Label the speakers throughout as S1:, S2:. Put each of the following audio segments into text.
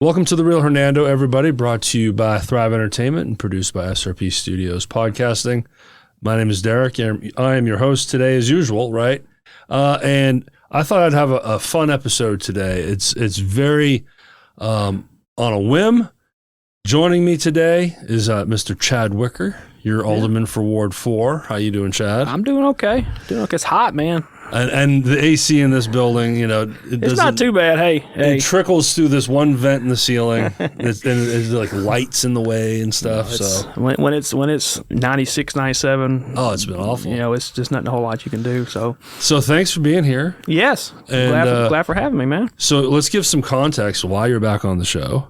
S1: Welcome to The Real Hernando, everybody, brought to you by Thrive Entertainment and produced by SRP Studios Podcasting. My name is Derrick, and I am your host today as usual, right? And I thought I'd have a fun episode today. It's very on a whim. Joining me today is Mr. Chad Wicker, your alderman for Ward 4. How you doing, Chad?
S2: I'm doing okay. It's hot, man.
S1: And the AC in this building, you know,
S2: it's not too bad. Hey,
S1: it trickles through this one vent in the ceiling. There's like lights in the way and stuff. So
S2: when it's 96, 97,
S1: oh, it's been awful.
S2: You know, it's just not a whole lot you can do. So
S1: thanks for being here.
S2: Yes, and glad for having me, man.
S1: So let's give some context why you're back on the show.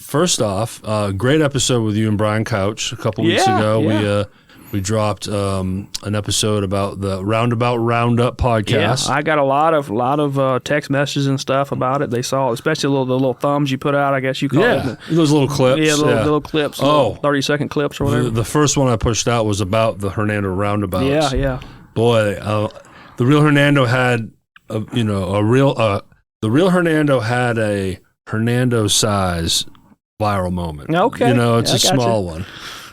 S1: First off, great episode with you and Brian Couch a couple weeks ago.
S2: Yeah.
S1: We dropped an episode about the Roundabout Roundup podcast.
S2: Yeah, I got a lot of text messages and stuff about it. They saw, especially the little thumbs you put out, I guess you call it.
S1: Those little clips.
S2: Yeah, little clips, 30-second clips or whatever.
S1: The first one I pushed out was about the Hernando roundabouts.
S2: Yeah.
S1: Boy, the Real Hernando had, the Real Hernando had a Hernando-size viral moment.
S2: Okay.
S1: You know, it's a small one.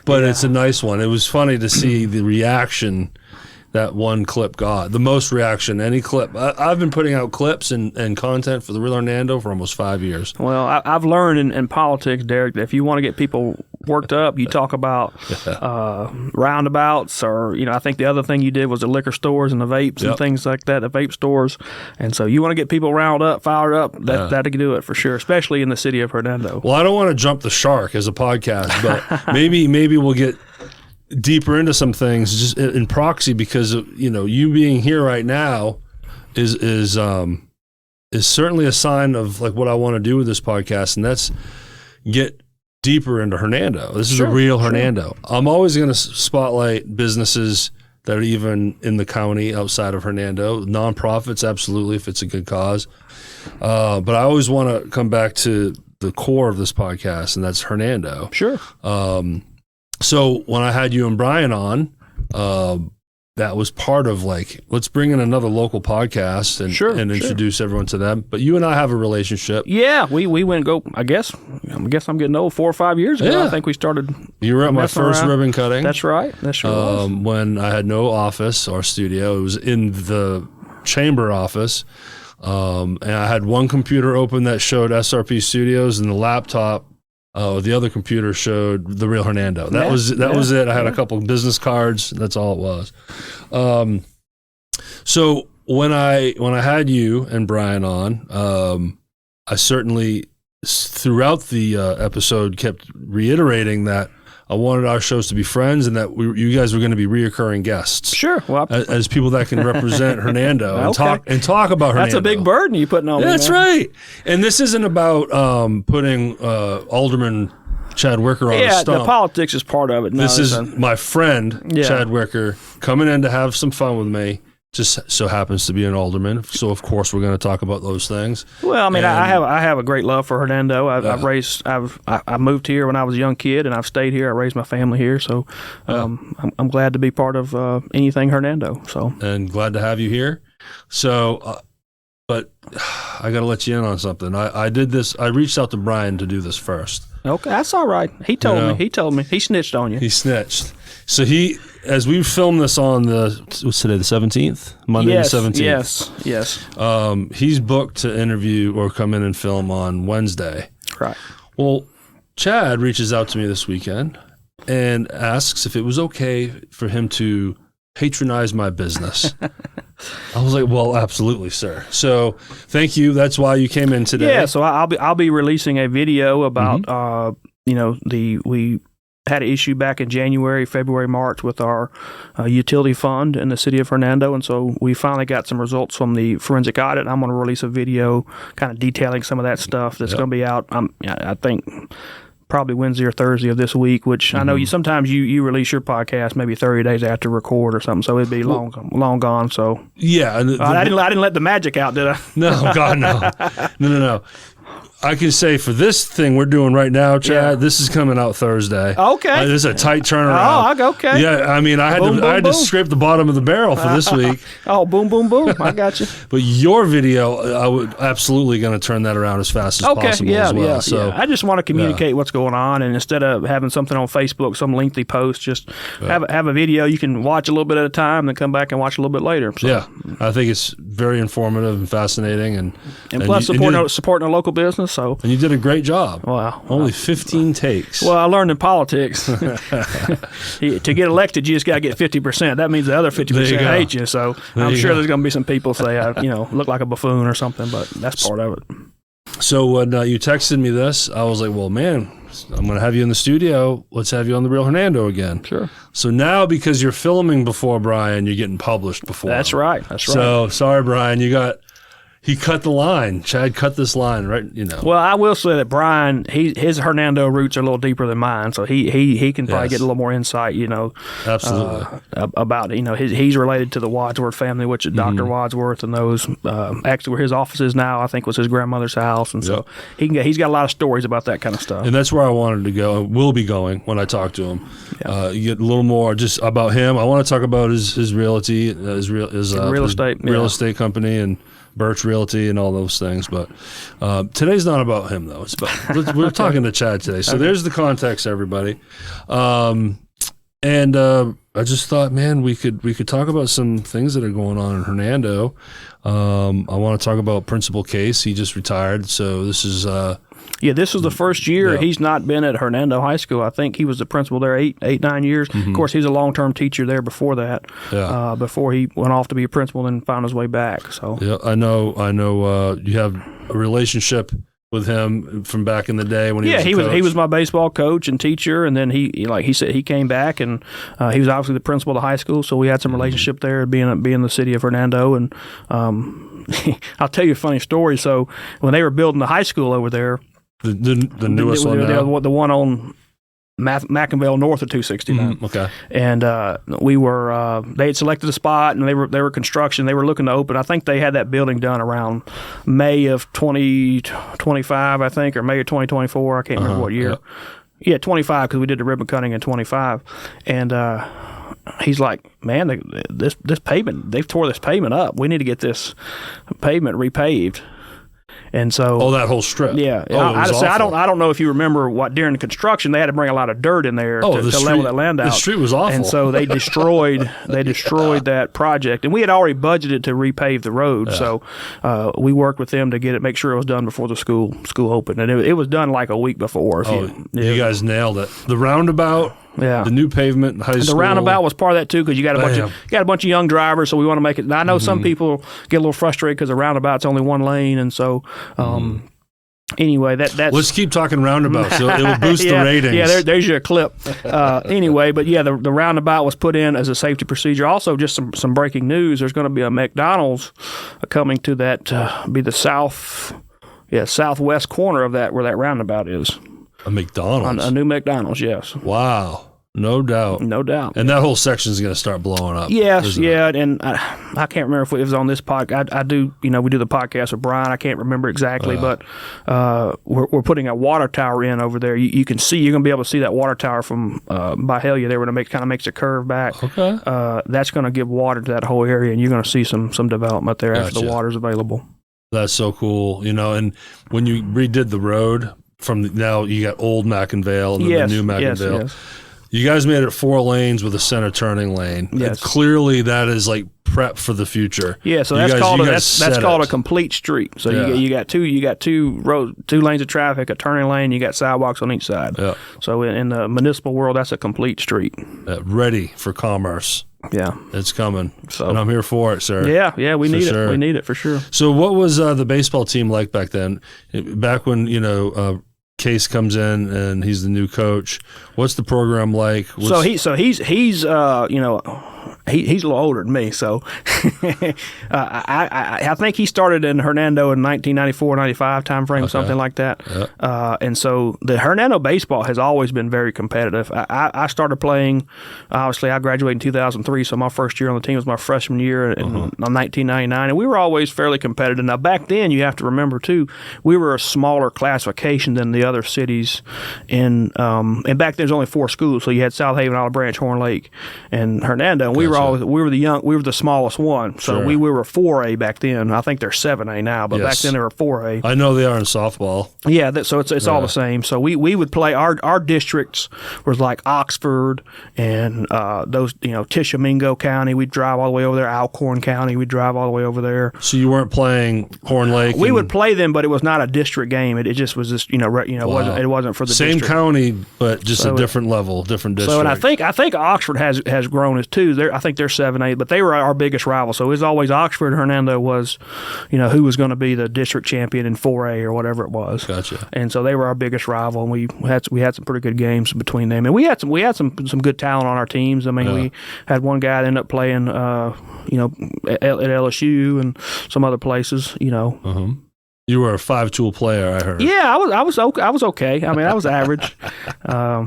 S1: But it's a nice one. It was funny to see the reaction that one clip got. The most reaction, any clip. I've been putting out clips and content for the Real Hernando for almost 5 years.
S2: Well, I've learned in politics, Derrick, that if you want to get people worked up, you talk about roundabouts, or, you know, I think the other thing you did was the liquor stores and the vapes and things like that, the vape stores. And so you want to get people riled up, fired up, that'll do it for sure, especially in the city of Hernando.
S1: Well, I don't want to jump the shark as a podcast, but maybe we'll get deeper into some things just in proxy, because you know, you being here right now is certainly a sign of like what I want to do with this podcast, and that's get deeper into Hernando. This is a real Hernando. I'm always going to spotlight businesses that are even in the county outside of Hernando, nonprofits, absolutely, if it's a good cause. But I always want to come back to the core of this podcast, and that's Hernando.
S2: Sure.
S1: So when I had you and Brian on, that was part of like, let's bring in another local podcast and introduce everyone to them. But you and I have a relationship.
S2: Yeah, we went I guess I'm getting old. 4 or 5 years ago, I think we started.
S1: You were at my first ribbon cutting.
S2: That's right. That's right.
S1: When I had no office or studio, it was in the chamber office. And I had one computer open that showed SRP Studios, and the laptop, the other computer showed the Real Hernando. That was it. I had a couple of business cards. That's all it was. So when I had you and Brian on, I certainly throughout the episode kept reiterating that I wanted our shows to be friends, and that you guys were going to be reoccurring guests. Sure, well, as people that can represent Hernando and talk about Hernando.
S2: That's a big burden you're putting on me.
S1: That's right. And this isn't about putting Alderman Chad Wicker on a stump.
S2: Yeah, the politics is part of it.
S1: This is my friend Chad Wicker coming in to have some fun with me. Just so happens to be an alderman, so of course we're going to talk about those things.
S2: Well, I mean, I have a great love for Hernando. I moved here when I was a young kid, and I've stayed here. I raised my family here, so I'm glad to be part of anything Hernando. So, and
S1: glad to have you here. So, but I got to let you in on something. I did this. I reached out to Brian to do this first.
S2: Okay, that's all right. He told me. He snitched on you.
S1: He snitched. So as we filmed this on what's today, the 17th? Monday the 17th.
S2: Yes.
S1: He's booked to interview or come in and film on Wednesday.
S2: Right.
S1: Well, Chad reaches out to me this weekend and asks if it was okay for him to patronize my business. I was like, well, absolutely, sir. So thank you. That's why you came in today.
S2: Yeah, so I'll be releasing a video about, we had an issue back in January, February, March with our utility fund in the city of Hernando, and so we finally got some results from the forensic audit. I'm going to release a video kind of detailing some of that stuff that's going to be out, I think, probably Wednesday or Thursday of this week, which I know you sometimes you release your podcast maybe 30 days after record or something, so it'd be long gone. So
S1: yeah,
S2: I didn't let the magic out, did I?
S1: No, God, no. No. I can say for this thing we're doing right now, Chad, this is coming out Thursday.
S2: Okay.
S1: This is a tight turnaround.
S2: Oh, okay.
S1: Yeah, I mean, I had to scrape the bottom of the barrel for this week.
S2: Oh, boom, boom, boom. I got you.
S1: But your video, I would absolutely going to turn that around as fast as possible as well. So
S2: I just want to communicate what's going on, and instead of having something on Facebook, some lengthy post, just have a video you can watch a little bit at a time, then come back and watch a little bit later. So.
S1: Yeah, I think it's very informative and fascinating, and
S2: plus supporting a local business. So
S1: and you did a great job.
S2: Wow,
S1: only 15 takes.
S2: Well, I learned in politics to get elected, you just got to get 50%. That means the other 50% hate you. So I'm sure there's going to be some people say I look like a buffoon or something, but that's part of it.
S1: So when you texted me this, I was like, well, man, I'm going to have you in the studio. Let's have you on The Real Hernando again.
S2: Sure.
S1: So now, because you're filming before Brian, you're getting published before
S2: That's
S1: him.
S2: right.
S1: So, sorry, Brian, he cut the line. Chad cut this line, right?
S2: Well, I will say that Brian, his Hernando roots are a little deeper than mine, so he can probably get a little more insight,
S1: Absolutely.
S2: About he's related to the Wadsworth family, which is Dr. Wadsworth, and those actually where his office is now, I think was his grandmother's house, and so he's got a lot of stories about that kind of stuff.
S1: And that's where I wanted to go, and will be going when I talk to him. Yeah. You get a little more just about him. I want to talk about his realty, his real estate company, and Birch Realty and all those things, but today's not about him though. It's about we're talking to Chad today, so there's the context, everybody. And I just thought, man, we could talk about some things that are going on in Hernando. I want to talk about Principal Case. He just retired, so this is.
S2: This was the first year he's not been at Hernando High School. I think he was the principal there 9 years. Of course, he was a long-term teacher there before that. Yeah. Before he went off to be a principal and found his way back. So
S1: yeah, I know. You have a relationship with him from back in the day when he was a coach.
S2: He was my baseball coach and teacher, and then he said he came back, and he was obviously the principal of the high school, so we had some relationship there, being the city of Hernando. And I'll tell you a funny story. So when they were building the high school over there, the newest one now? The one on McIngvale north of 269.
S1: Okay.
S2: And they had selected a spot, and they were construction. They were looking to open. I think they had that building done around May of 2025, I think, or May of 2024. I can't remember what year. Yeah, 25, because we did the ribbon cutting in 25. And he's like, man, this pavement, they've tore this pavement up. We need to get this pavement repaved. And so,
S1: that whole strip.
S2: Yeah, I don't know if you remember what during the construction they had to bring a lot of dirt in there to level that land out.
S1: The street was awful,
S2: and so they destroyed that project. And we had already budgeted to repave the road, so we worked with them to make sure it was done before the school opened, and it was done like a week before.
S1: You guys nailed it. The roundabout.
S2: Yeah,
S1: the new pavement in high school.
S2: The roundabout was part of that too, because you got a bunch of young drivers, so we want to make it. Now, I know some people get a little frustrated because the roundabout's only one lane, and so anyway, that's.
S1: Let's keep talking roundabout, so it will boost the ratings.
S2: Yeah, there's your clip. Anyway, but yeah, the roundabout was put in as a safety procedure. Also, just some breaking news: there's going to be a McDonald's coming to that be the southwest corner of that where that roundabout is.
S1: A McDonald's?
S2: A new McDonald's, yes.
S1: Wow. No doubt. And that whole section is going to start blowing up.
S2: Yes, yeah. And I can't remember if it was on this podcast. I do, we do the podcast with Brian. I can't remember exactly, but we're putting a water tower in over there. You're going to be able to see that water tower from by Hellia there, where it kind of makes a curve back.
S1: Okay.
S2: That's going to give water to that whole area, and you're going to see some development there after the water's available.
S1: That's so cool. And when you redid the road, now you got old McIngvale and then the new McIngvale. Yes. You guys made it 4 lanes with a center turning lane. Yes. Clearly that is like prep for the future.
S2: Yeah, so that's called a complete street. So you got two roads, 2 lanes of traffic, a turning lane, you got sidewalks on each side. Yeah. So in the municipal world, that's a complete street.
S1: Ready for commerce.
S2: Yeah.
S1: It's coming. And I'm here for it, sir.
S2: Yeah, we need it. We need it for sure.
S1: So what was the baseball team like back then? Back when, Case comes in and he's the new coach. What's the program like?
S2: He's he's a little older than me, so I think he started in Hernando in 1994, 95 timeframe, something like that. Yeah. And so the Hernando baseball has always been very competitive. I started playing, obviously I graduated in 2003, so my first year on the team was my freshman year in 1999, and we were always fairly competitive. Now back then, you have to remember too, we were a smaller classification than the other cities, and back then there's only 4 schools, so you had South Haven, Olive Branch, Horn Lake, and Hernando. And we were the smallest one, so we were 4A back then. I think they're 7A now, but back then they were 4A.
S1: I know they are in softball.
S2: Yeah, so it's all the same. So we would play. Our districts was like Oxford and those, Tishomingo County. We'd drive all the way over there. Alcorn County. We'd drive all the way over there.
S1: So you weren't playing Horn Lake.
S2: We would play them, but it was not a district game. It just was just it wasn't for the
S1: same
S2: district.
S1: County, but just a different level, different district.
S2: So and I think Oxford has grown as too. I think they're 7A, but they were our biggest rival. So it was always Oxford. Hernando was, who was going to be the district champion in 4A or whatever it was.
S1: Gotcha.
S2: And so they were our biggest rival, and we had some pretty good games between them. And we had some good talent on our teams. I mean, we had one guy that ended up playing, at LSU and some other places.
S1: You were a 5-tool player, I heard.
S2: Yeah, I was okay. I mean, I was average. I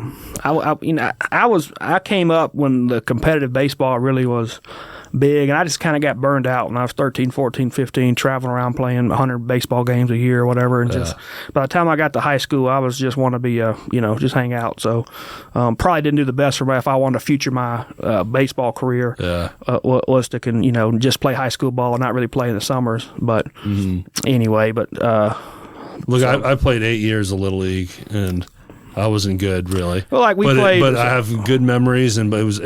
S2: came up when the competitive baseball really was big, and I just kind of got burned out when I was 13, 14, 15, traveling around playing 100 baseball games a year or whatever. And just by the time I got to high school, I was just want to be, just hang out. So probably didn't do the best for me if I wanted to future my baseball career. Was to just play high school ball and not really play in the summers. But anyway, but
S1: look, I played 8 years of Little League, and I wasn't good, really.
S2: Well,
S1: but I have good memories, but it was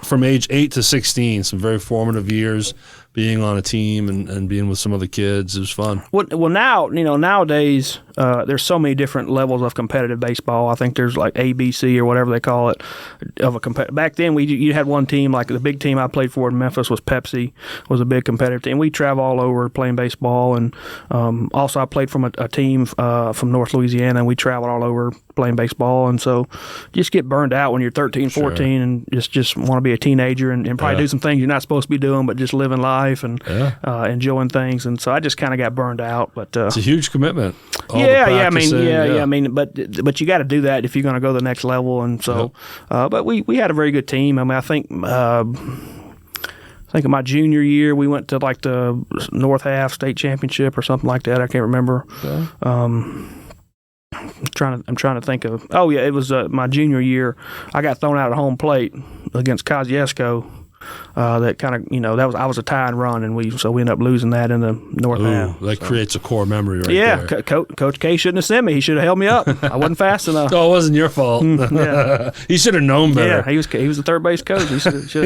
S1: from age 8 to 16, some very formative years, being on a team and being with some other kids. It was fun.
S2: Well, now, nowadays, there's so many different levels of competitive baseball. I think there's like ABC or whatever they call it of a back then, you had one team, like the big team I played for in Memphis was Pepsi, was a big competitive team. We travel all over playing baseball, and also I played from a team from North Louisiana, and we traveled all over playing baseball. And so just get burned out when you're 13, 14, and just want to be a teenager and probably do some things you're not supposed to be doing, but just living life and enjoying things. And so I just kind of got burned out. But
S1: it's a huge commitment.
S2: But you got to do that if you're going to go to the next level. And so, but we had a very good team. I mean, I think in my junior year we went to like the North Half State Championship or something like that. I can't remember. Okay. I'm trying to think of. Oh yeah, it was my junior year. I got thrown out at home plate against Kosciuszko. That kind of I was a tie and run, and we ended up losing that in the North Half.
S1: That creates a core memory right there.
S2: Yeah, Coach K shouldn't have sent me. He should have held me up. I wasn't fast enough.
S1: Oh, it wasn't your fault. He should have known better.
S2: Yeah, he was the third base coach. He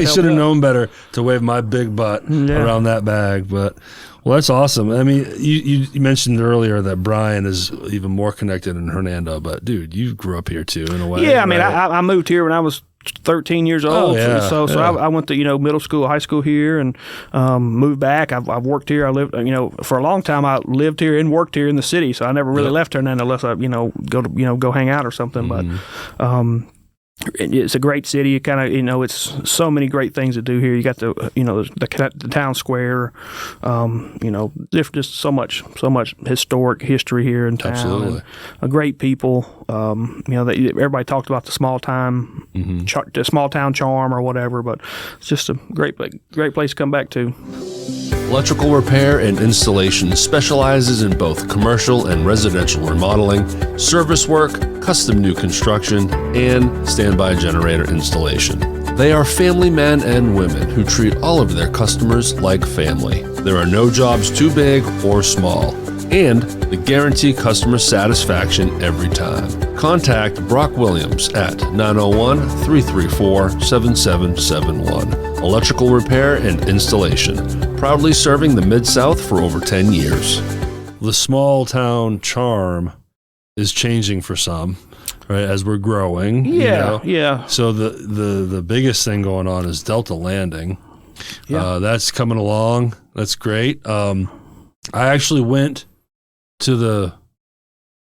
S1: should have known better to wave my big butt around that bag. But well, that's awesome. I mean, you mentioned earlier that Brian is even more connected in Hernando, but dude, you grew up here too in a way.
S2: Yeah, I mean, I moved here when I was 13 years old. I went to middle school, high school here, and moved back. I've worked here. I lived for a long time. I lived here and worked here in the city, so I never really left Hernando unless I go hang out or something. But it's a great city. You kind of it's so many great things to do here. You got the town square. Just so much historic history here in town.
S1: Absolutely,
S2: and great people. Everybody talked about the small time, the small town charm or whatever. But it's just a great place to come back to.
S3: Electrical Repair and Installation specializes in both commercial and residential remodeling, service work, custom new construction, and standby generator installation. They are family men and women who treat all of their customers like family. There are no jobs too big or small, and they guarantee customer satisfaction every time. Contact Brock Williams at 901-334-7771. Electrical Repair and Installation, proudly serving the Mid-South for over 10 years.
S1: The small town charm is changing for some, right, as we're growing.
S2: Yeah.
S1: So the biggest thing going on is Delta Landing. That's coming along. That's great. I actually went to the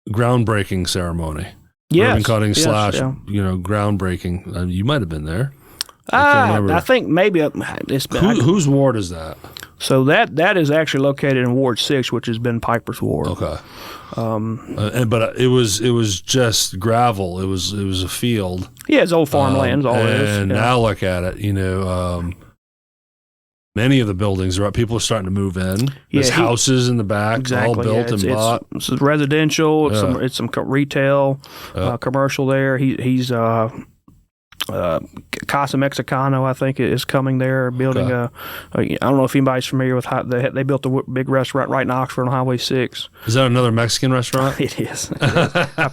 S1: groundbreaking ceremony.
S2: Yes.
S1: Ribbon cutting / groundbreaking. You might have been there.
S2: I think maybe it's been.
S1: Whose ward is that?
S2: So that is actually located in Ward 6, which has been Piper's ward.
S1: Okay. But it was just gravel. It was a field.
S2: Yeah, it's old farmland. All it is.
S1: And now look at it. Many of the buildings are up. People are starting to move in. There's houses in the back,
S2: exactly,
S1: all built and bought.
S2: It's residential. It's some retail, commercial there. He's Casa Mexicano, I think, is coming there, building I don't know if anybody's familiar with how they built a big restaurant right in Oxford on Highway 6.
S1: Is that another Mexican restaurant?
S2: It is. I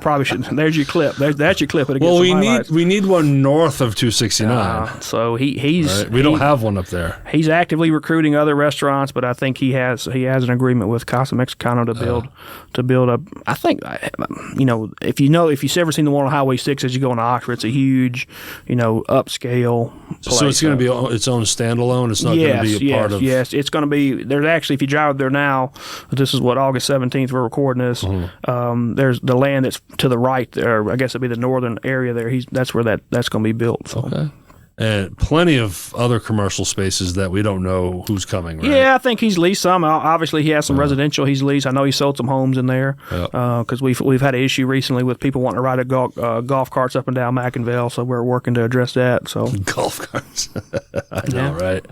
S2: probably should. There's your clip. That's your clip.
S1: Well, we need one north of 269.
S2: So he's
S1: right. We don't have one up there.
S2: He's actively recruiting other restaurants, but I think he has an agreement with Casa Mexicano to build a. I think if you've ever seen the one on Highway 6 as you go into Oxford, it's a huge, upscale place.
S1: So it's going to be its own standalone? It's not going to be a part of...
S2: Yes, it's going to be... There's actually, if you drive there now, this is August 17th we're recording this, there's the land that's to the right there, I guess it'd be the northern area there, that's where that's going to be built. So.
S1: Okay. And plenty of other commercial spaces that we don't know who's coming, right?
S2: Yeah, I think he's leased some. Obviously, he has some residential he's leased. I know he sold some homes in there because we've had an issue recently with people wanting to ride golf carts up and down McIngvale, so we're working to address that. So
S1: golf carts, I know, right?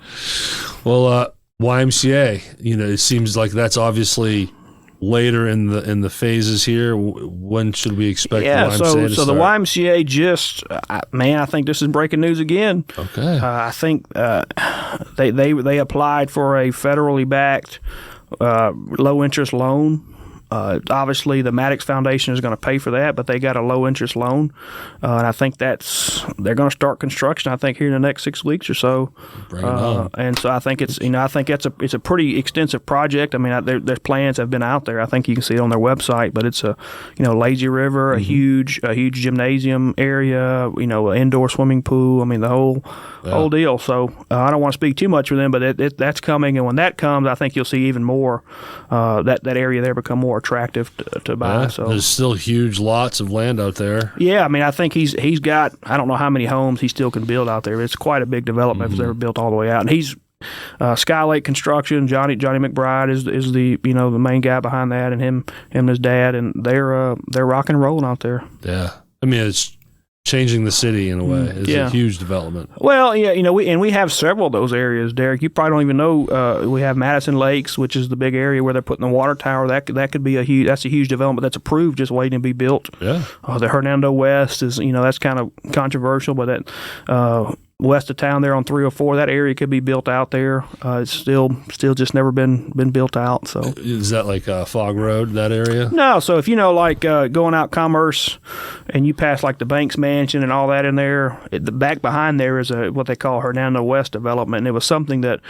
S1: Well, YMCA, it seems like that's obviously later in the phases here. When should we expect the YMCA to start?
S2: The YMCA just, I think this is breaking news again.
S1: Okay.
S2: I think they applied for a federally backed low interest loan. Obviously, the Maddox Foundation is going to pay for that, but they got a low interest loan, and I think they're going to start construction. I think here in the next 6 weeks or so.
S1: Bring it on.
S2: And so I think it's a pretty extensive project. I mean, their plans have been out there. I think you can see it on their website. But it's a lazy river, a huge gymnasium area, an indoor swimming pool. I mean, the whole deal. So I don't want to speak too much for them, but that's coming, and when that comes, I think you'll see even more that area there become more attractive to buy.
S1: Yeah,
S2: so
S1: there's still huge lots of land out there.
S2: Yeah, I mean, I think he's got, I don't know how many homes he still can build out there. It's quite a big development if it's ever built all the way out. And he's Skylake Construction. Johnny McBride is the the main guy behind that, and him and his dad, and they're rock and rolling out there.
S1: Yeah, I mean, it's changing the city in a way. It's a huge development.
S2: Well, yeah, we have several of those areas, Derrick. You probably don't even know. We have Madison Lakes, which is the big area where they're putting the water tower. That could be a huge development that's approved, just waiting to be built.
S1: Yeah.
S2: The Hernando West is that's kind of controversial, but that west of town there on 304, that area could be built out there. It's still just never been built out. So
S1: is that like Fog Road, that area?
S2: No. So if going out Commerce and you pass like the Banks Mansion and all that in there, the back behind there is what they call Hernando West development, and it was something that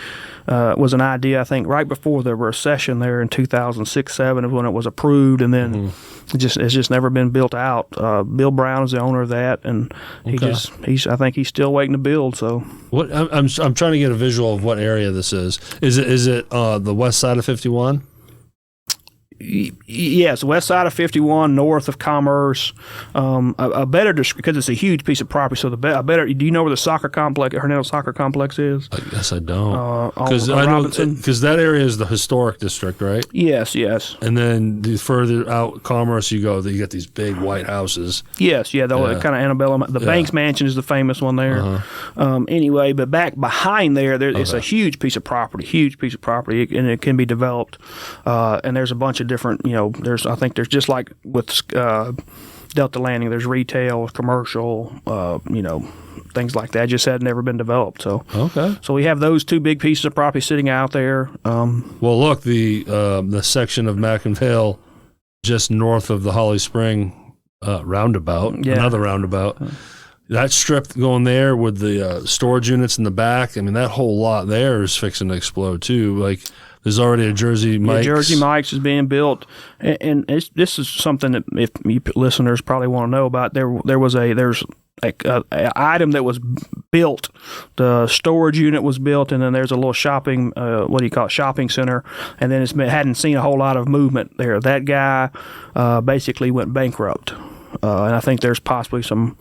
S2: was an idea, I think, right before the recession there in 2006-07 is when it was approved, and then it's just never been built out. Bill Brown is the owner of that, and I think he's still waiting to build. So
S1: what I'm trying to get a visual of what area this is. Is it the west side of 51?
S2: Yes, west side of 51, north of Commerce. Because it's a huge piece of property. So do you know where the soccer complex, Hernando Soccer Complex is?
S1: I guess I don't. Because I know because that area is the historic district, right?
S2: Yes.
S1: And then the further out Commerce you go, you get these big white houses.
S2: Yes, kind of antebellum. The Banks Mansion is the famous one there. Anyway, but back behind there, it's a huge piece of property, and it can be developed. And there's a bunch of different, there's just like with Delta Landing, there's retail, commercial, things like that. Just had never been developed. So we have those two big pieces of property sitting out there.
S1: Well, look, the section of McIngvale just north of the Holly Spring roundabout, another roundabout. That strip going there with the storage units in the back, I mean, that whole lot there is fixing to explode too. Like, there's already a Jersey Mike's.
S2: Jersey Mike's is being built, and this is something that if you listeners probably want to know about. There's an item that was built. The storage unit was built, and then there's a little shopping, shopping center, and then hadn't seen a whole lot of movement there. That guy basically went bankrupt. and I think there's possibly some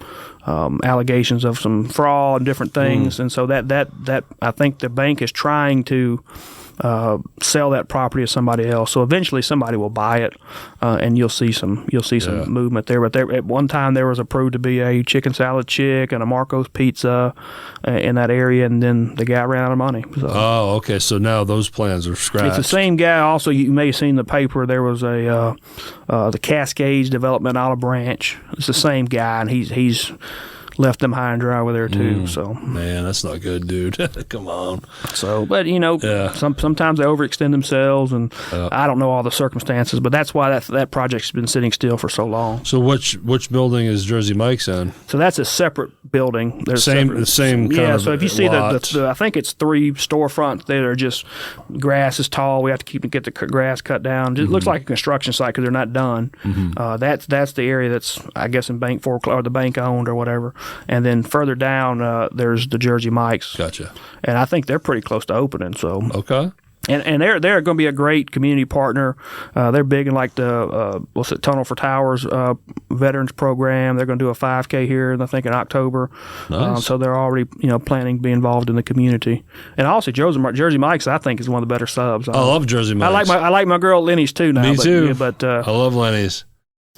S2: allegations of some fraud and different things, and so that I think the bank is trying to sell that property to somebody else. So eventually somebody will buy it, and you'll see some movement there. But at one time there was approved to be a chicken salad chick and a Marco's Pizza in that area, and then the guy ran out of money. So.
S1: Oh, okay. So now those plans are scratched.
S2: It's the same guy. Also, you may have seen in the paper there was the Cascades Development Olive Branch. It's the same guy, and he's left them high and dry over there too. So
S1: man, that's not good, dude. Come on.
S2: So, but sometimes they overextend themselves, and I don't know all the circumstances, but that's why that project's been sitting still for so long.
S1: So which building is Jersey Mike's in?
S2: So that's a separate building.
S1: The same kind of
S2: so if you see
S1: lot.
S2: the I think it's 3 storefronts that are just grass is tall. We have to get the grass cut down. It looks like a construction site because they're not done. That's the area that's, I guess, in bank foreclosed or the bank owned or whatever. And then further down, there's the Jersey Mike's.
S1: Gotcha.
S2: And I think they're pretty close to opening. So
S1: okay.
S2: And they're going to be a great community partner. They're big in like the Tunnel for Towers veterans program. They're going to do a 5K here, I think, in October.
S1: Nice.
S2: So they're already planning to be involved in the community. And also Jersey Mike's, I think, is one of the better subs.
S1: I love Jersey Mike's.
S2: I like my girl Lenny's too now.
S1: Me too.
S2: But
S1: I love Lenny's.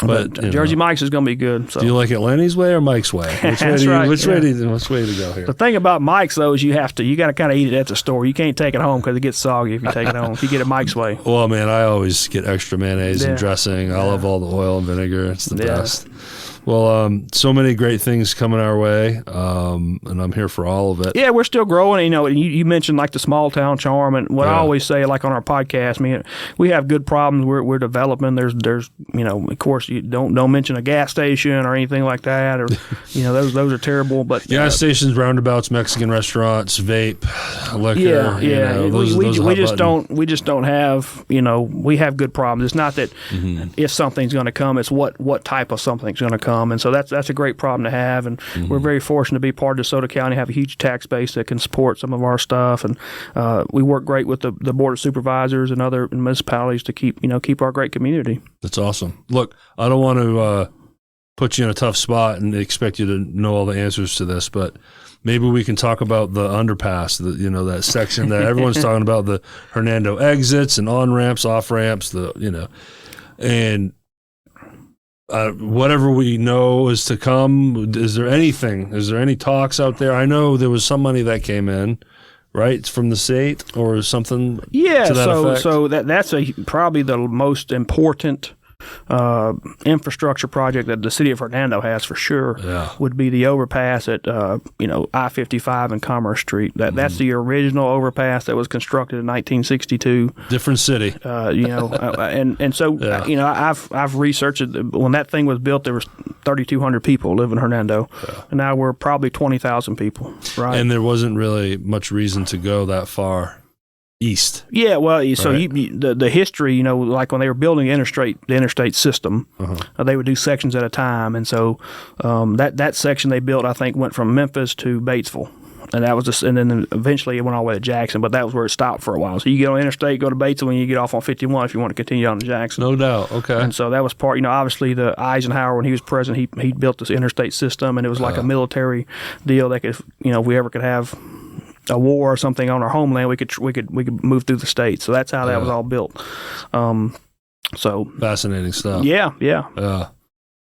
S2: But Jersey Mike's is going to be good. So.
S1: Do you like it Lenny's way or Mike's way? Which way to go here?
S2: The thing about Mike's though is you got to kind of eat it at the store. You can't take it home because it gets soggy if you take it home. If you get it Mike's way.
S1: Well, man, I always get extra mayonnaise and dressing. I love all the oil and vinegar. It's the best. Well, so many great things coming our way, and I'm here for all of it.
S2: Yeah, we're still growing. You mentioned like the small town charm, and what I always say, like on our podcast, we have good problems. We're developing. There's of course, you don't mention a gas station or anything like that, or those are terrible. But
S1: gas stations, roundabouts, Mexican restaurants, vape, liquor.
S2: We just don't have. We have good problems. It's not that if something's going to come, it's what type of something's going to come. And so that's a great problem to have, and we're very fortunate to be part of DeSoto County, have a huge tax base that can support some of our stuff, and we work great with the Board of Supervisors and other municipalities to keep our great community.
S1: That's awesome. Look, I don't want to put you in a tough spot and expect you to know all the answers to this, but maybe we can talk about the underpass, that section that everyone's talking about, the Hernando exits and on-ramps, off-ramps, and whatever we know is to come. Is there any talks out there? I know there was some money that came in, right, from the state or something.
S2: Yeah,
S1: to that effect.
S2: So that's probably the most important infrastructure project that the city of Hernando has for sure. Would be the overpass at I-55 and Commerce Street. That's the original overpass that was constructed in 1962.
S1: Different city.
S2: I've researched it. When that thing was built, there was 3,200 people live in Hernando, and now we're probably 20,000 people. Right,
S1: and there wasn't really much reason to go that far east.
S2: Yeah, well, so the history, like when they were building the interstate system, they would do sections at a time, and so that section they built, I think, went from Memphis to Batesville, and that was and then eventually it went all the way to Jackson, but that was where it stopped for a while. So you get on interstate, go to Batesville, and you get off on 51 if you want to continue on to Jackson.
S1: No doubt. Okay.
S2: And so that was part. Obviously the Eisenhower, when he was president, he built this interstate system, and it was like a military deal that could, if we ever could have a war or something on our homeland, we could move through the states. So that's how that was all built. So
S1: fascinating stuff.
S2: Yeah.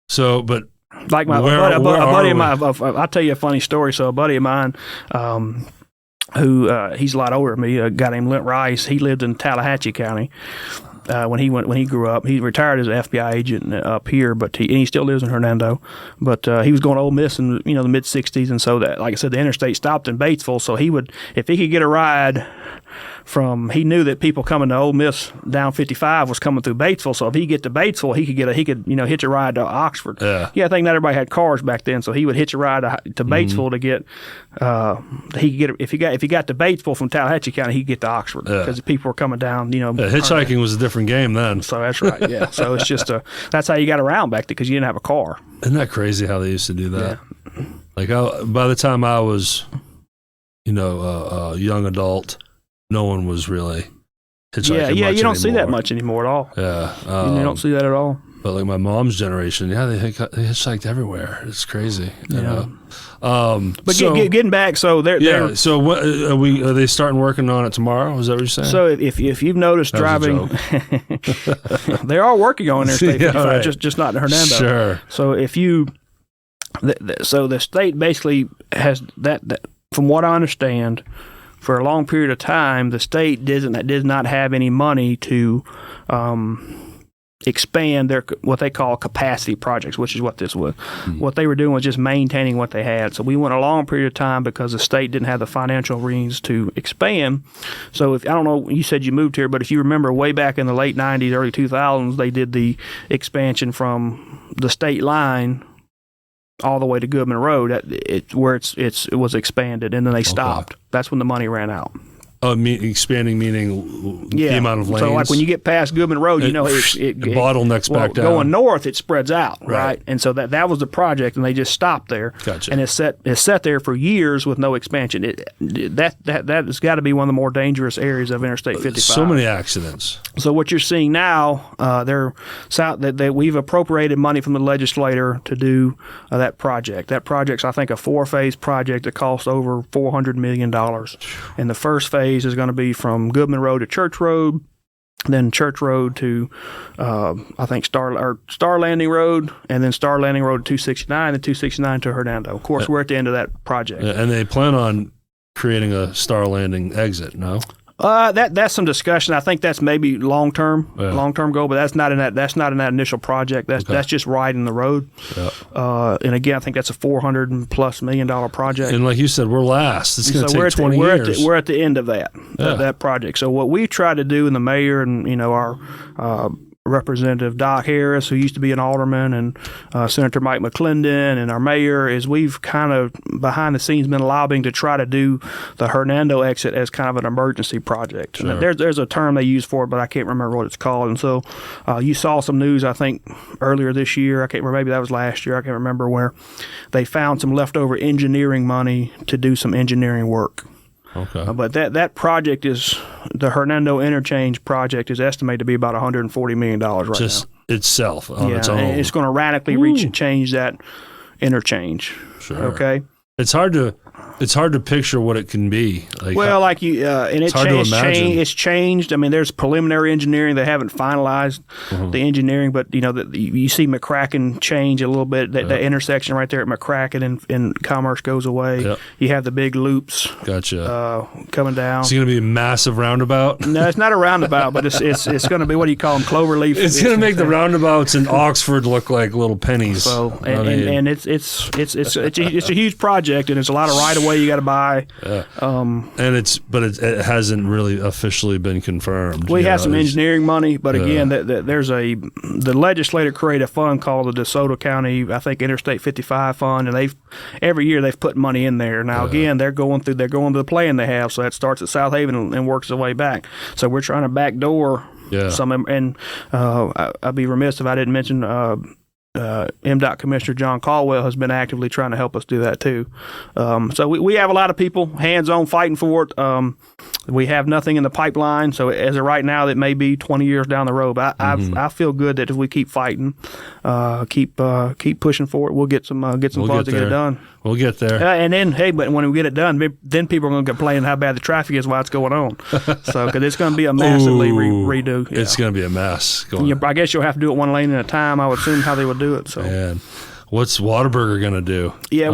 S1: So, but
S2: like a buddy of mine, I'll tell you a funny story. So a buddy of mine, who he's a lot older than me, a guy named Lent Rice. He lived in Tallahatchie County. When he grew up, he retired as an FBI agent up here, but he still lives in Hernando. But he was going to Ole Miss in the mid '60s, and so that, like I said, the interstate stopped in Batesville. So he would, if he could get a ride he knew that people coming to Ole Miss down 55 was coming through Batesville. So if he get to Batesville, he could hitch a ride to Oxford. I think not everybody had cars back then, so he would hitch a ride to Batesville to get. He could get if he got to Batesville from Tallahatchie County, he could get to Oxford because people were coming down.
S1: Hitchhiking was a different game then.
S2: So that's right. Yeah. So it's just that's how you got around back then because you didn't have a car.
S1: Isn't that crazy how they used to do that? Yeah. Like by the time I was, a young adult, no one was really hitchhiking.
S2: Yeah, you don't
S1: anymore.
S2: see that much anymore at all.
S1: Yeah,
S2: you don't see that at all.
S1: But like my mom's generation, they hitchhiked everywhere. It's crazy. You know?
S2: But getting back, so they're
S1: So what are they starting working on it tomorrow? Is that what you're saying?
S2: So if you've noticed driving, they are working on Interstate 55,
S1: right.
S2: just not in Hernando.
S1: Sure.
S2: So if you, so the state basically has that. From what I understand, for a long period of time, the state did not have any money to expand their what they call capacity projects, which is what this was. What they were doing was just maintaining what they had. So we went a long period of time because the state didn't have the financial means to expand. So if I don't know, you said you moved here, but if you remember way back in the late 90s, early 2000s, they did the expansion from the state line all the way to Goodman Road, where it was expanded, and then they stopped. That's when the money ran out.
S1: Expanding meaning the amount of lanes.
S2: So like when you get past Goodman Road, it
S1: bottlenecks back down.
S2: Going north, it spreads out, right? And so that was the project, and they just stopped there.
S1: Gotcha.
S2: And it's sat there for years with no expansion. That has got to be one of the more dangerous areas of Interstate 55.
S1: So many accidents.
S2: So what you're seeing now, that we've appropriated money from the legislator to do that project. That project's, I think, a 4-phase project that costs over $400 million. And the first phase is going to be from Goodman Road to Church Road, then Church Road to I think Star Landing Road, and then Star Landing Road to 269, and 269 to Hernando. Of course, we're at the end of that project.
S1: And they plan on creating a Star Landing exit, no?
S2: That's some discussion. I think that's maybe long term goal, but that's not in that initial project. That's just widening the road. Yeah. And again, I think that's a $400+ million project.
S1: And like you said, we're last. It's going to take 20 years.
S2: We're at the end of that project. So what we try to do, and the mayor and our Representative Doc Harris, who used to be an alderman, and Senator Mike McClendon, and our mayor, is we've kind of behind the scenes been lobbying to try to do the Hernando exit as kind of an emergency project. Sure. There's a term they use for it, but I can't remember what it's called. And so you saw some news, I think, earlier this year. I can't remember, maybe that was last year. I can't remember, where they found some leftover engineering money to do some engineering work.
S1: Okay.
S2: But that project the Hernando Interchange project is estimated to be about $140 million right
S1: just
S2: now.
S1: Itself on its own.
S2: And it's going to radically change that interchange.
S1: Sure.
S2: Okay.
S1: It's hard to picture what it can be.
S2: And it's changed. I mean, there's preliminary engineering. They haven't finalized the engineering, but you see McCracken change a little bit. That intersection right there at McCracken and Commerce goes away. Yep. You have the big loops.
S1: Gotcha.
S2: Coming down.
S1: It's going to be a massive roundabout.
S2: No, it's not a roundabout, but it's going to be, what do you call them? Cloverleaf.
S1: It's going to make the roundabouts in Oxford look like little pennies.
S2: So and it's a huge project, and it's a lot of right of way you got to buy.
S1: Yeah. It hasn't really officially been confirmed.
S2: We have some engineering money, but again, the legislator created a fund called the DeSoto County, I think, Interstate 55 Fund, and every year they've put money in there. Now again, they're going through the plan they have, so that starts at South Haven and works its way back. So we're trying to backdoor some, and I'd be remiss if I didn't mention MDOT Commissioner John Caldwell has been actively trying to help us do that too. So we have a lot of people hands-on fighting for it. We have nothing in the pipeline, so as of right now, that may be 20 years down the road. But I feel good that if we keep fighting, keep pushing for it, we'll get some funds to get it done.
S1: We'll get there.
S2: And then, but when we get it done, then people are going to complain how bad the traffic is while it's going on. So, because it's going to be a massively redo. Yeah.
S1: It's going to be a mess.
S2: I guess you'll have to do it one lane at a time, I would assume, how they would do it. So.
S1: Man. What's Whataburger going to do?
S2: Yeah,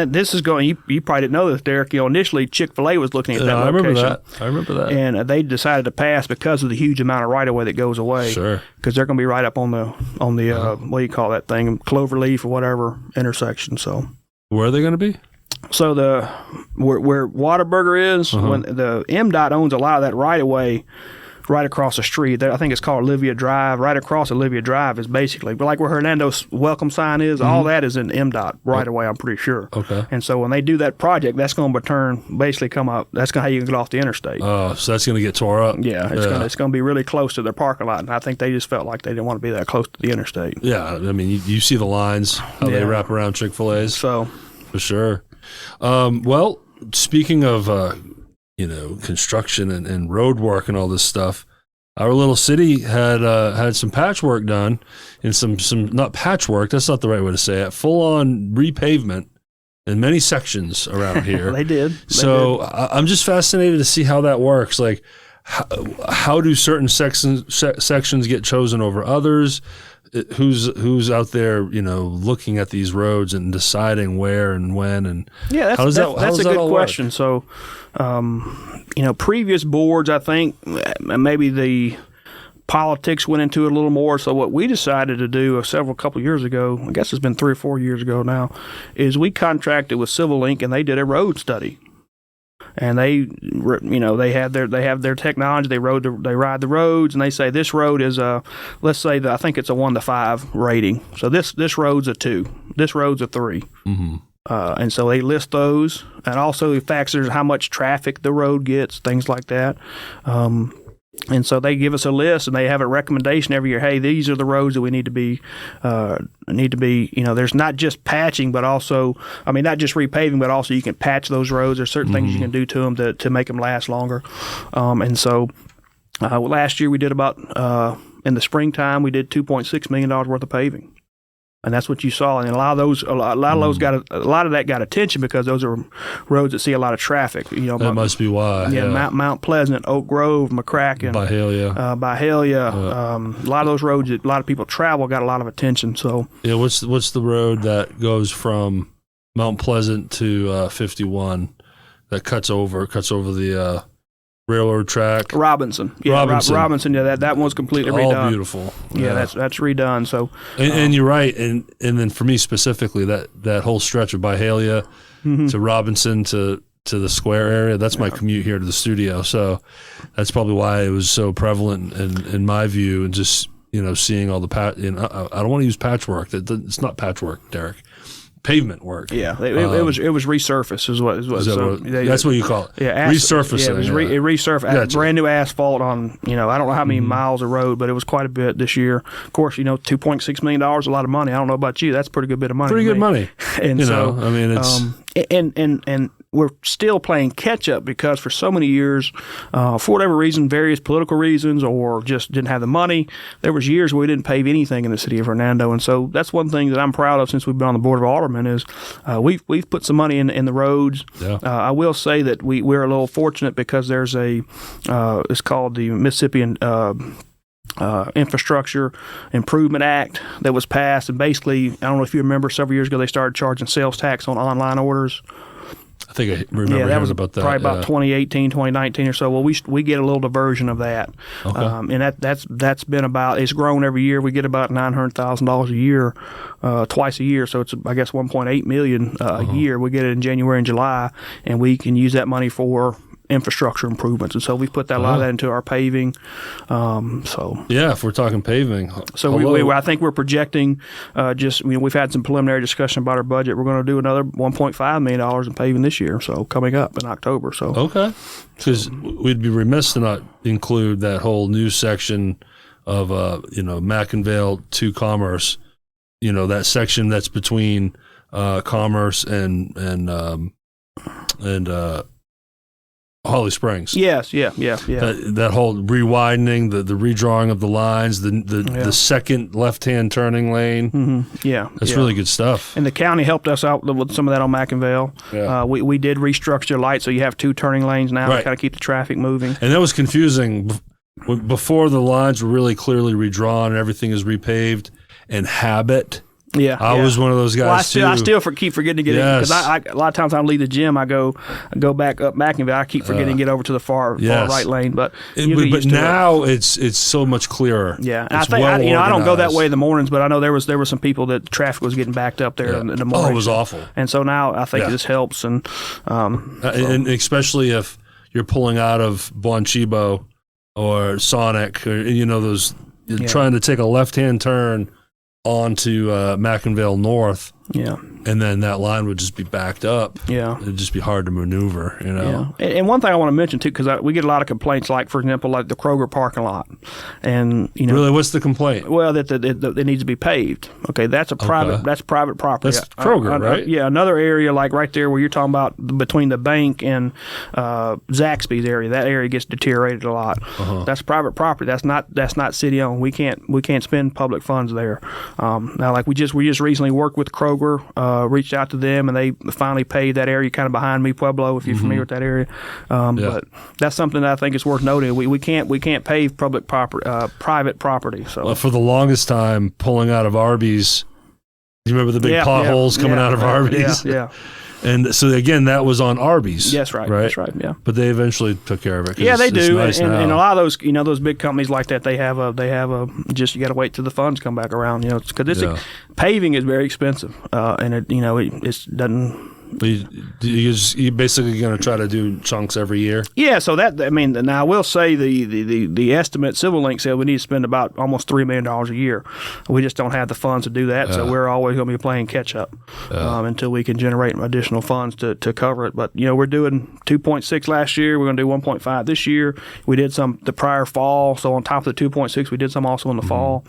S2: this is going. You probably didn't know this, Derrick. Initially Chick-fil-A was looking at that location.
S1: I remember that.
S2: And they decided to pass because of the huge amount of right of way that goes away.
S1: Sure.
S2: Because they're going to be right up on the what do you call that thing, Cloverleaf or whatever intersection. So.
S1: Where are they going to be?
S2: So where Whataburger is, when the MDOT owns a lot of that right of way. Right across the street, I think it's called Olivia Drive. Right across Olivia Drive is basically, but like where Hernando's welcome sign is, all that is in MDOT right away, I'm pretty sure.
S1: Okay.
S2: And so when they do that project, that's going to come up. That's how you can get off the interstate.
S1: Oh, so that's going to get tore up.
S2: Yeah, it's going to be really close to their parking lot, and I think they just felt like they didn't want to be that close to the interstate.
S1: Yeah, I mean, you see the lines, how they wrap around Chick-fil-A's.
S2: So.
S1: For sure. Well, speaking of construction and road work and all this stuff. our little city had some patchwork done, and some not patchwork. That's not the right way to say it. Full on repavement in many sections around here.
S2: They did.
S1: I'm just fascinated to see how that works. Like, how do certain sections get chosen over others? Who's out there, looking at these roads and deciding where and when, and
S2: that's a good question. So, previous boards, I think maybe the politics went into it a little more. So what we decided to do couple of years ago, I guess it's been 3 or 4 years ago now, is we contracted with Civil Link, and they did a road study. And they have their technology. They ride the roads, and they say this road is let's say that I think it's a 1 to 5 rating. So this road's a 2. This road's a 3. Mm-hmm. And so they list those, and also it factors how much traffic the road gets, things like that. And so they give us a list, and they have a recommendation every year. Hey, these are the roads that we need to be. There's not just patching, but also, not just repaving, but also you can patch those roads. There's certain things you can do to them to make them last longer. And so last year we did about in the springtime we did $2.6 million worth of paving. And that's what you saw, and a lot of that got attention because those are roads that see a lot of traffic.
S1: That must be why.
S2: Yeah. Mount Pleasant, Oak Grove, McCracken, Byhalia. A lot of those roads that a lot of people travel got a lot of attention. So
S1: what's the road that goes from Mount Pleasant to 51 that cuts over the railroad track?
S2: Robinson. Yeah, Robinson. Yeah, that one's completely redone.
S1: All beautiful.
S2: Yeah, that's redone. So,
S1: and you're right. And then for me specifically, that whole stretch of Byhalia to Robinson to the square area, that's my commute here to the studio. So that's probably why it was so prevalent in my view, and just seeing all the I don't want to use patchwork. It's not patchwork, Derrick. Pavement work.
S2: Yeah, it was resurface is what.
S1: That's what you call it.
S2: Yeah,
S1: resurfacing.
S2: Yeah, it resurfaced. Gotcha. Brand new asphalt on. I don't know how many miles of road, but it was quite a bit this year. Of course, $2.6 million, a lot of money. I don't know about you. That's pretty good bit of money.
S1: Pretty good money.
S2: And
S1: it's
S2: and we're still playing catch up because for so many years, for whatever reason, various political reasons, or just didn't have the money, there was years where we didn't pave anything in the city of Hernando. And so that's one thing that I'm proud of since we've been on the board of aldermen is we've put some money in the roads. Yeah. I will say that we're a little fortunate because there's it's called the Mississippi Infrastructure Improvement Act that was passed, and basically, I don't know if you remember, several years ago they started charging sales tax on online orders.
S1: I think I remember hearing about that.
S2: Probably about 2018, 2019 or so. Well, we get a little diversion of that, and that's been about. It's grown every year. We get about $900,000 a year, twice a year. So it's I guess $1.8 million a year. We get it in January and July, and we can use that money for infrastructure improvements, and so we put that a lot of that into our paving.
S1: If we're talking paving,
S2: so I think we're projecting. We've had some preliminary discussion about our budget. We're going to do another $1.5 million in paving this year. So coming up in October. So
S1: because we'd be remiss to not include that whole new section of McIngvale to Commerce. That section that's between Commerce and Holly Springs.
S2: Yes, yeah.
S1: That whole rewidening, the redrawing of the lines, the second left-hand turning lane.
S2: Mm-hmm.
S1: That's really good stuff.
S2: And the county helped us out with some of that on McIngvale. Yeah. We did restructure lights, so you have 2 turning lanes now to kind of keep the traffic moving.
S1: And that was confusing. Before the lines were really clearly redrawn and everything is repaved, and habit.
S2: Yeah,
S1: I was one of those guys too.
S2: I still keep forgetting to get in because a lot of times I leave the gym. I go back up McIngvale. I keep forgetting to get over to the far right lane. But
S1: now it's so much clearer.
S2: Yeah, and I think I don't go that way in the mornings, but I know there were some people that traffic was getting backed up there in the morning.
S1: Oh, it was awful.
S2: And so now I think this helps, and
S1: especially if you're pulling out of Bon Chibo or Sonic, or those trying to take a left-hand turn onto McIngvale North.
S2: Yeah.
S1: and then that line would just be backed up.
S2: Yeah.
S1: It'd just be hard to maneuver, you know.
S2: Yeah. And one thing I want to mention too, because we get a lot of complaints, like for example, like the Kroger parking lot, and you know,
S1: really, what's the complaint?
S2: well, that it needs to be paved. Okay, that's a private property.
S1: That's Kroger, right?
S2: Yeah, another area like right there where you're talking about between the bank and Zaxby's area. That area gets deteriorated a lot. That's private property. That's not city owned. We can't spend public funds there. Now, like we just recently worked with Kroger, reached out to them, and they finally paved that area kind of behind me, Pueblo, if you're familiar with that area. But that's something that I think is worth noting. We can't pave public property, private property. So
S1: Well, for the longest time, pulling out of Arby's. Do you remember the big potholes coming out of Arby's?
S2: Yeah.
S1: And so again, that was on Arby's.
S2: Yes, right. That's right. Yeah.
S1: But they eventually took care of it.
S2: Yeah, they do.
S1: Nice
S2: and a
S1: now.
S2: lot of those, those big companies like that, they have a just you got to wait till the funds come back around. Because paving is very expensive, and it doesn't.
S1: But you're basically going to try to do chunks every year?
S2: Yeah, so now I will say the estimate, Civil Link said we need to spend about almost $3 million a year. We just don't have the funds to do that, so we're always going to be playing catch up until we can generate additional funds to cover it. But, we're doing 2.6 last year. We're going to do 1.5 this year. We did some the prior fall, so on top of the 2.6, we did some also in the fall.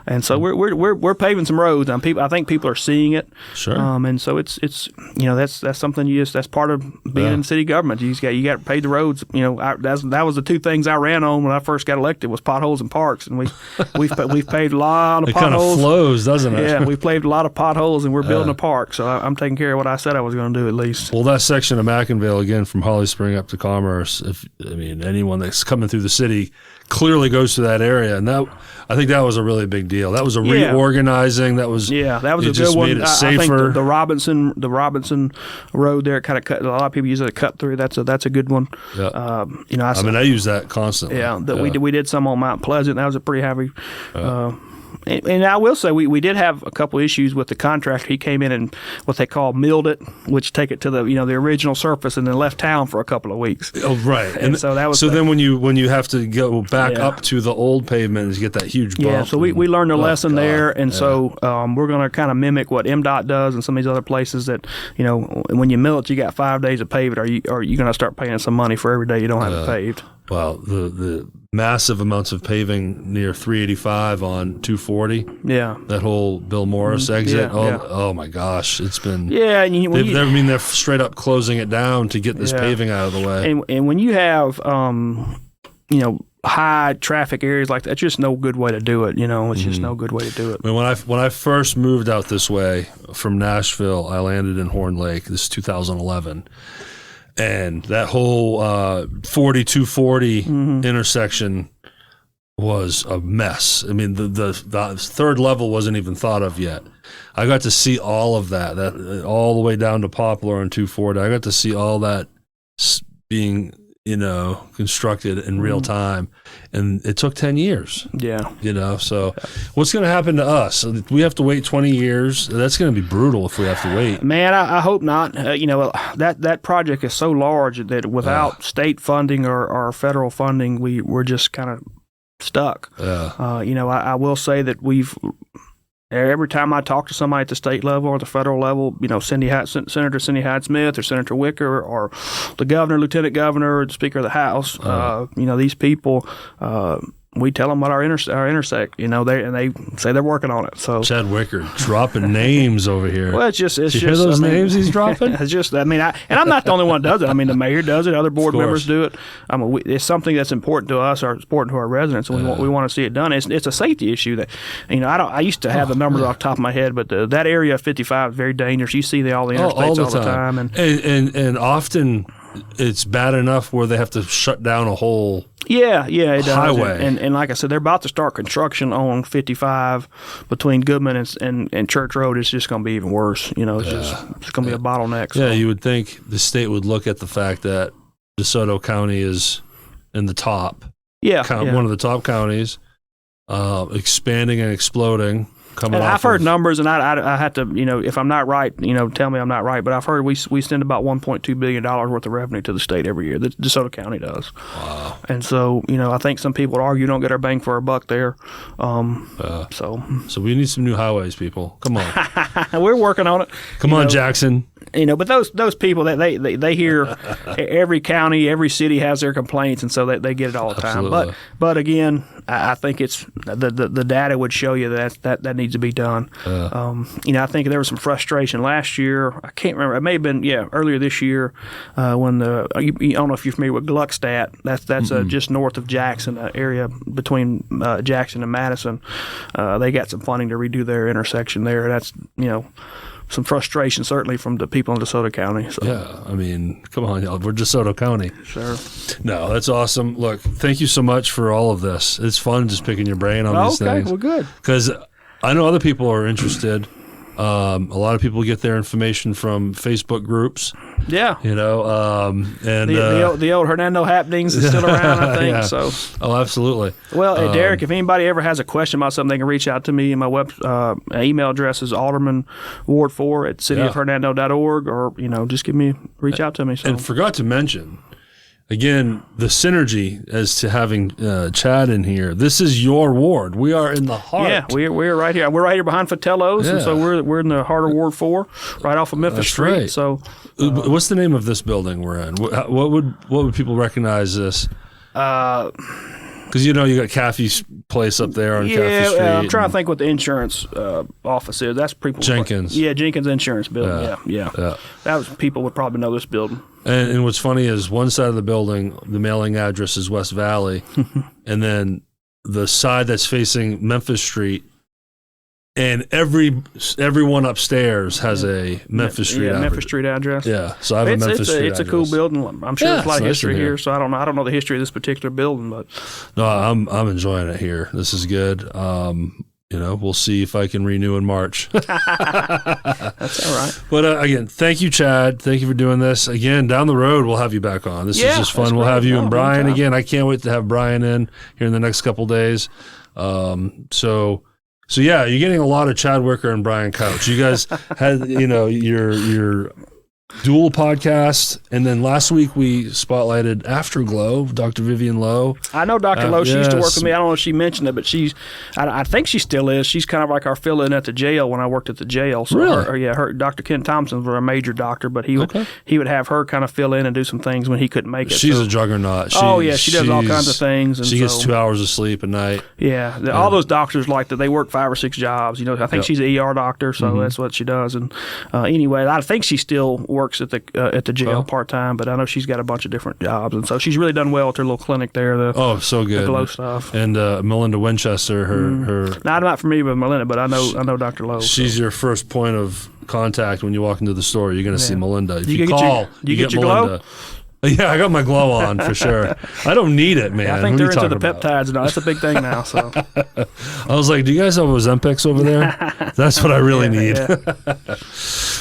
S2: And so we're paving some roads, and I think people are seeing it.
S1: Sure.
S2: And so it's that's something that's part of being in city government. You got to pave the roads. That was the two things I ran on when I first got elected was potholes and parks, and we've paved a lot of potholes. It kind of
S1: flows, doesn't it?
S2: Yeah, we've paved a lot of potholes, and we're building a park. So I'm taking care of what I said I was going to do at least.
S1: Well, that section of McIngvale again from Holly Spring up to Commerce. Anyone that's coming through the city clearly goes to that area, and I think that was a really big deal. That was a reorganizing. That was
S2: that was a good
S1: just
S2: one.
S1: made it safer.
S2: I think the Robinson Road there kind of cut. A lot of people use it to cut through. That's a good one.
S1: Yeah. I use that constantly.
S2: Yeah. We did some on Mount Pleasant. That was a pretty heavy. And I will say we did have a couple issues with the contractor. He came in and what they call milled it, which take it to the the original surface, and then left town for a couple of weeks.
S1: Oh, right.
S2: And so that was
S1: then when you have to go back up to the old pavement, you get that huge bump.
S2: Yeah. So we learned a lesson there, and so we're going to kind of mimic what MDOT does and some of these other places that when you mill it, you got 5 days to pave it, or you going to start paying some money for every day you don't have it paved.
S1: Well, the massive amounts of paving near 385 on 240.
S2: Yeah.
S1: That whole Bill Morris exit. Oh my gosh, it's been.
S2: Yeah, and
S1: they're straight up closing it down to get this paving out of the way.
S2: And when you have high traffic areas like that, it's just no good way to do it. It's just no good way to do it.
S1: I mean, when I first moved out this way from Nashville, I landed in Horn Lake. This is 2011. And that whole 4240 intersection was a mess. I mean, the third level wasn't even thought of yet. I got to see all of that all the way down to Poplar and 240. I got to see all that being constructed in real time, and it took 10 years. So what's going to happen to us? We have to wait 20 years. That's going to be brutal if we have to wait.
S2: Man, I hope not. That project is so large that without state funding or federal funding, we're just kind of stuck. I will say that every time I talk to somebody at the state level or the federal level, Senator Cindy Hyde-Smith or Senator Wicker or the governor, lieutenant governor, or the Speaker of the House, these people, we tell them what our intersect, they say they're working on it. So
S1: Chad Wicker dropping names over here.
S2: Well, it's just.
S1: Did you hear those names he's dropping?
S2: It's just. And I'm not the only one that does it. The mayor does it. Other board members do it. It's something that's important to us or important to our residents, and we want to see it done. It's a safety issue that, I used to have the numbers off the top of my head, but that area of 55 is very dangerous. You see all the interstates all the time,
S1: and often it's bad enough where they have to shut down a whole.
S2: Yeah, it does.
S1: Highway.
S2: And like I said, they're about to start construction on 55 between Goodman and Church Road. It's just going to be even worse. It's going to be a bottleneck. So.
S1: Yeah, you would think the state would look at the fact that DeSoto County is in the top.
S2: One
S1: of the top counties, expanding and exploding. coming
S2: And
S1: off
S2: I've heard
S1: of-
S2: numbers, and I have to, if I'm not right, tell me I'm not right. But I've heard we send about $1.2 billion worth of revenue to the state every year. The DeSoto County does.
S1: Wow.
S2: And so, I think some people would argue you don't get our bang for our buck there. So
S1: we need some new highways, people. Come on.
S2: we're working on it.
S1: Come on, Jackson.
S2: But those people that they hear every county, every city has their complaints, and so they get it all the time.
S1: Absolutely.
S2: But again, I think it's the data would show you that needs to be done. I think there was some frustration last year. I can't remember. It may have been earlier this year when I don't know if you're familiar with Gluckstadt. That's just north of Jackson, area between Jackson and Madison. They got some funding to redo their intersection there. That's some frustration certainly from the people in DeSoto County. So.
S1: Yeah, I mean, come on, y'all. We're DeSoto County.
S2: Sure.
S1: No, that's awesome. Look, thank you so much for all of this. It's fun just picking your brain on these things.
S2: Okay, well, good.
S1: Because I know other people are interested. A lot of people get their information from Facebook groups.
S2: Yeah.
S1: And
S2: the old Hernando happenings is still around, I think.
S1: Yeah.
S2: So.
S1: Oh, absolutely.
S2: Well, Derrick, if anybody ever has a question about something, they can reach out to me. My email address is aldermanward4@cityofhernando.org, or just reach out to me. So.
S1: And forgot to mention, again, the synergy as to having Chad in here. This is your ward. We are in the heart.
S2: Yeah, we're right here. We're right here behind Fatello's, and so we're in the heart of Ward 4, right off of Memphis Street.
S1: Right.
S2: So,
S1: what's the name of this building we're in? What would people recognize this? Because you got Caffey's place up there on Caffey Street.
S2: I'm trying to think what the insurance office is. That's people.
S1: Jenkins.
S2: Jenkins Insurance Building. Yeah. That was people would probably know this building.
S1: And what's funny is one side of the building, the mailing address is West Valley, and then the side that's facing Memphis Street, and everyone upstairs has a Memphis Street address.
S2: Memphis Street address.
S1: Yeah, so I have a Memphis Street address.
S2: It's a cool building. I'm sure there's a lot of history
S1: nice
S2: here, so I don't know the history of this particular building, but
S1: no, I'm enjoying it here. This is good. We'll see if I can renew in March.
S2: That's all right.
S1: But again, thank you, Chad. Thank you for doing this. Again, down the road, we'll have you back on. This is just fun. We'll have you and Brian again. I can't wait to have Brian in here in the next couple days. So yeah, you're getting a lot of Chad Wicker and Brian Couch. You guys had, your dual podcast, and then last week we spotlighted Afterglow, Dr. Vivian Lowe.
S2: I know Dr. Lowe. She used to work with me. I don't know if she mentioned it, but I think she still is. She's kind of like our fill-in at the jail when I worked at the jail. So
S1: really?
S2: Her Dr. Ken Thompson was a major doctor, but he would have her kind of fill in and do some things when he couldn't make it.
S1: She's a juggernaut.
S2: She does all kinds of things. And
S1: she gets 2 hours of sleep a night.
S2: Yeah, all those doctors like that. They work 5 or 6 jobs. I think she's an ER doctor, so that's what she does. And anyway, I think she still works at the jail part time, but I know she's got a bunch of different jobs, and so she's really done well with her little clinic there.
S1: So good.
S2: The Glow stuff.
S1: And Melinda Winchester, her.
S2: Now, I'm not familiar with Melinda, but I know Dr. Lowe.
S1: She's your first point of contact when you walk into the store. You're going to see Melinda. If you
S2: call, you get your
S1: Melinda.
S2: Glow?
S1: Yeah, I got my glow on for sure. I don't need it, man.
S2: I think they're into the peptides now. That's a big thing now. So
S1: I was like, do you guys have Ozempics over there? That's what I really need.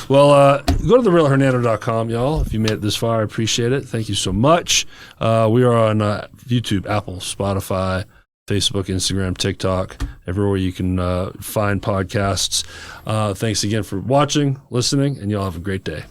S1: Well, go to therealhernando.com, y'all. If you made it this far, I appreciate it. Thank you so much. We are on YouTube, Apple, Spotify, Facebook, Instagram, TikTok, everywhere you can find podcasts. Thanks again for watching, listening, and y'all have a great day.